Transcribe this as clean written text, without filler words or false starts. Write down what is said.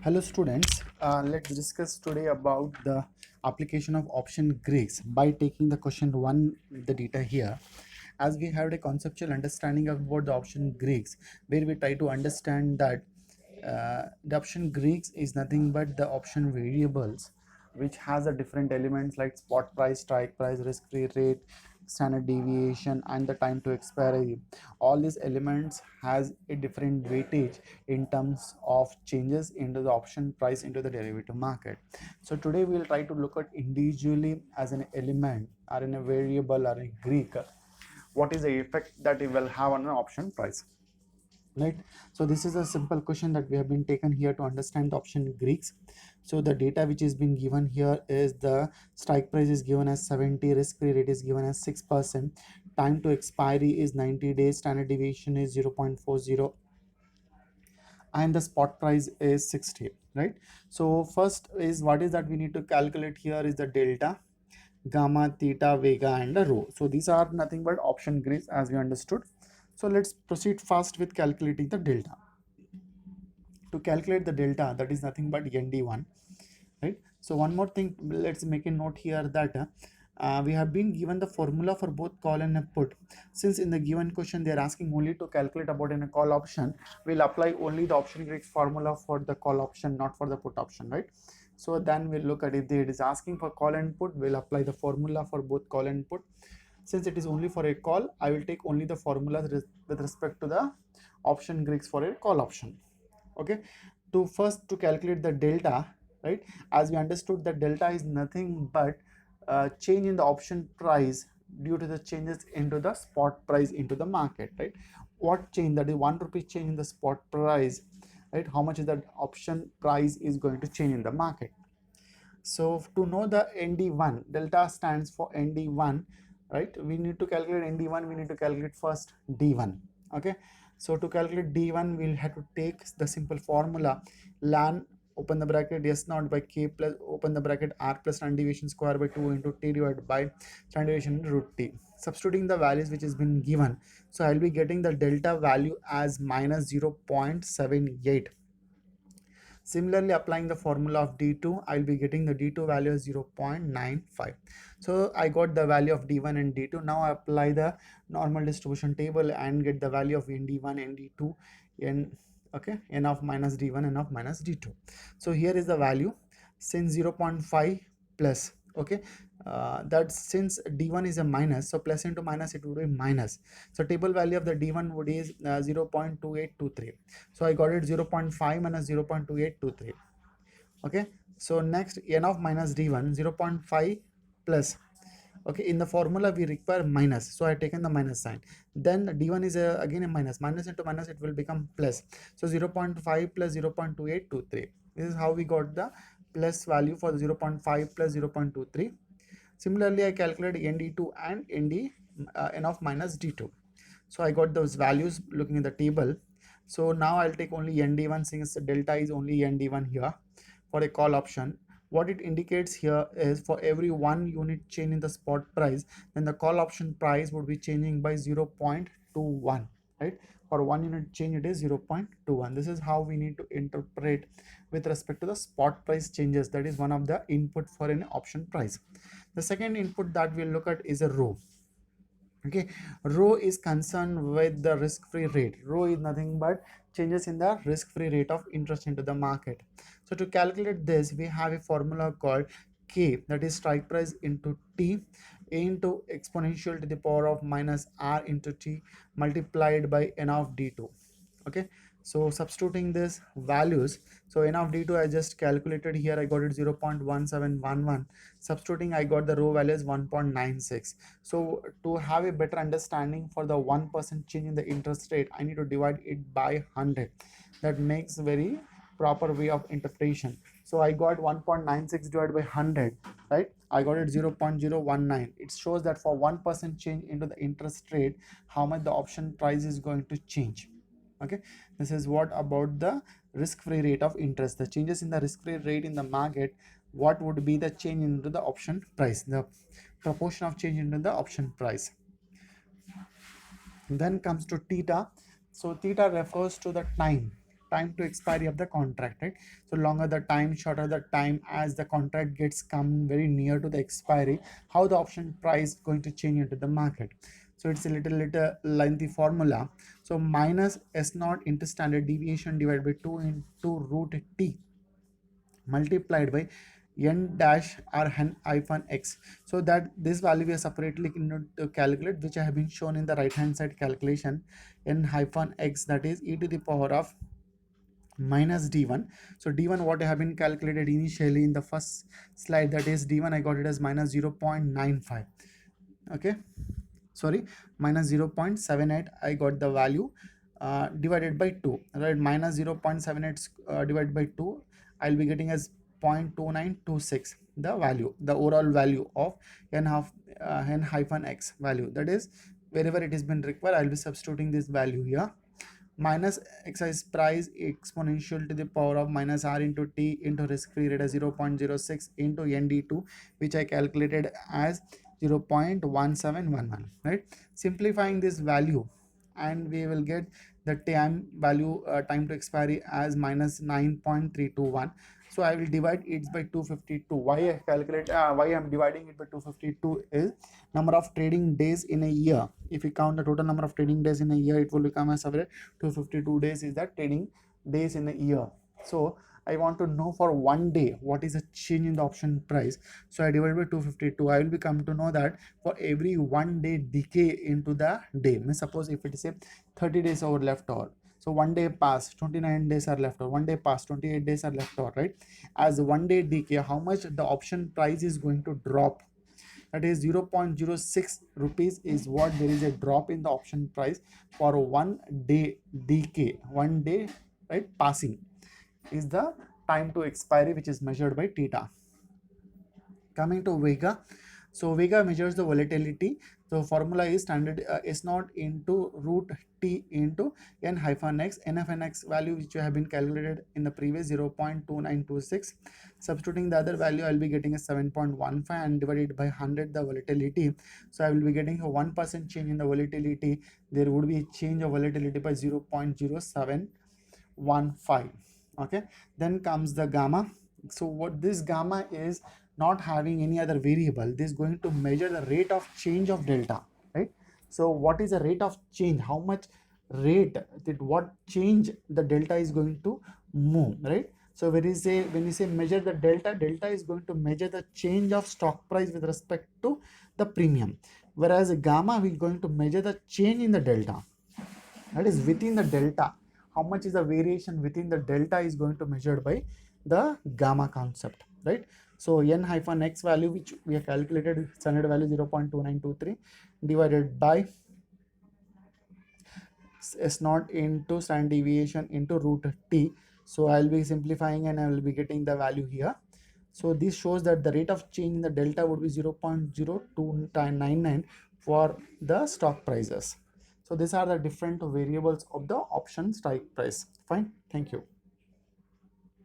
Hello students, let's discuss today about the application of option Greeks by taking the question 1 the data here. As we have a conceptual understanding about the option Greeks, where we try to understand that the option Greeks is nothing but the option variables which has a different elements like spot price, strike price, risk-free rate, standard deviation and the time to expiry. All these elements has a different weightage in terms of changes into the option price into the derivative market. So today we'll try to look at individually as an element or in a variable or a Greek, what is the effect that it will have on an option price, right? So this is a simple question that we have been taken here to understand the option Greeks. So the data which is being given here is the strike price is given as 70, risk-free rate is given as 6%, time to expiry is 90 days, standard deviation is 0.40, and the spot price is 60, right? So first is what is that we need to calculate here is the delta, gamma, theta, vega and the rho. So these are nothing but option grids as we understood. So let's proceed fast with calculating the delta. To calculate the delta, that is nothing but nd1, right? So one more thing, let's make a note here that we have been given the formula for both call and a put. Since in the given question they are asking only to calculate about in a call option, we'll apply only the option Greek formula for the call option, not for the put option, right? So then we'll look at if it is asking for call and put, we'll apply the formula for both call and put. Since it is only for a call, I will take only the formula with respect to the option Greeks for a call option. Okay, to calculate the delta, right? As we understood that delta is nothing but change in the option price due to the changes into the spot price into the market, right? What change? That is 1 rupee change in the spot price, right? How much is that option price is going to change in the market? So to know the nd1, delta stands for nd1, right? We need to calculate nd1, we need to calculate first d1. Okay, so to calculate d1 we'll have to take the simple formula ln open the bracket s naught by k plus open the bracket r plus standard deviation square by 2 into t divided by standard deviation root t. Substituting the values which has been given, so I'll be getting the delta value as minus 0.78. Similarly, applying the formula of D2, I'll be getting the D2 value as 0.95. So I got the value of D1 and D2. Now I apply the normal distribution table and get the value of ND1, ND2, N, okay, N of minus D1, N of minus D2. So here is the value since 0.5 plus, okay, that since d1 is a minus, so plus into minus it would be minus. So table value of the d1 would is 0.2823. So I got it 0.5 minus 0.2823. Okay, so next n of minus d1 0.5 plus, okay, in the formula we require minus, so I have taken the minus sign. Then d1 is again a minus, minus into minus it will become plus. So 0.5 plus 0.2823, this is how we got the plus value for the 0.5 plus 0.23. Similarly, I calculate nd2 and n of minus d2. So I got those values looking at the table. So now I'll take only nd1 since the delta is only nd1 here for a call option. What it indicates here is for every 1 unit change in the spot price, then the call option price would be changing by 0.21, right? For 1 unit change it is 0.21. This is how we need to interpret with respect to the spot price changes. That is one of the input for an option price. The second input that we'll look at is a rho. Okay, rho is concerned with the risk-free rate. Rho is nothing but changes in the risk-free rate of interest into the market. So to calculate this, we have a formula called K, that is strike price into T into exponential to the power of minus R into T multiplied by N of D2. Okay, so substituting this values, so n of d2 I just calculated here, I got it 0.1711. Substituting, I got the rho value is 1.96. So to have a better understanding for the 1% change in the interest rate, I need to divide it by 100. That makes very proper way of interpretation. So I got 1.96 divided by 100, right? I got it 0.019. It shows that for 1% change into the interest rate, how much the option price is going to change. Okay, this is what about the risk-free rate of interest, the changes in the risk-free rate in the market. What would be the change into the option price, the proportion of change into the option price. Then comes to theta. So theta refers to the time, time to expiry of the contract, right? So longer the time, shorter the time, as the contract gets come very near to the expiry, how the option price going to change into the market. So it's a little lengthy formula. So minus S naught into standard deviation divided by 2 into root T multiplied by n dash r n hyphen x, so that this value we are separately going to calculate, which I have been shown in the right hand side calculation. N hyphen x, that is e to the power of minus d1. So d1 what I have been calculated initially in the first slide, that is d1 I got it as minus 0.95. okay, sorry, minus 0.78 I got the value, divided by 2, right? Minus 0.78 divided by 2, I'll be getting as 0.2926, the value, the overall value of n hyphen x value. That is, wherever it has been required, I'll be substituting this value here. Minus exercise price exponential to the power of minus r into t into risk free rate as 0.06 into nd2, which I calculated as 0.1711, right? Simplifying this value, and we will get the time value, time to expiry as minus 9.321. So I will divide it by 252. Why I calculate, why I'm dividing it by 252 is number of trading days in a year. If we count the total number of trading days in a year, it will become as average 252 days is that trading days in a year. So I want to know for one day what is the change in the option price. So I divide by 252. I will become to know that for every 1 day decay into the day, means suppose if it is a 30 days over left over, so 1 day passed, 29 days are left over, 1 day passed, 28 days are left over, right? As 1 day decay, how much the option price is going to drop, that is 0.06 rupees is what there is a drop in the option price for 1 day decay, 1 day, right, passing is the time to expiry, which is measured by theta. Coming to Vega, so Vega measures the volatility. So formula is standard S naught into root T into n hyphen x. N hyphen x value which you have been calculated in the previous 0.2926. Substituting the other value, I will be getting a 7.15 and divided by 100 the volatility. So I will be getting a 1% change in the volatility. There would be a change of volatility by 0.0715. Okay, then comes the gamma. So what this gamma is not having any other variable, this is going to measure the rate of change of delta, right? So what is the rate of change, how much rate, that what change the delta is going to move, right? So when you say measure the delta, delta is going to measure the change of stock price with respect to the premium, whereas gamma we are going to measure the change in the delta, that is within the delta, how much is the variation within the delta is going to measured by the gamma concept, right? So n hyphen x value, which we have calculated standard value 0.2923 divided by s naught into standard deviation into root t. So I'll be simplifying and I will be getting the value here. So this shows that the rate of change in the delta would be 0.0299 for the stock prices. So these are the different variables of the option strike price. Fine. Thank you.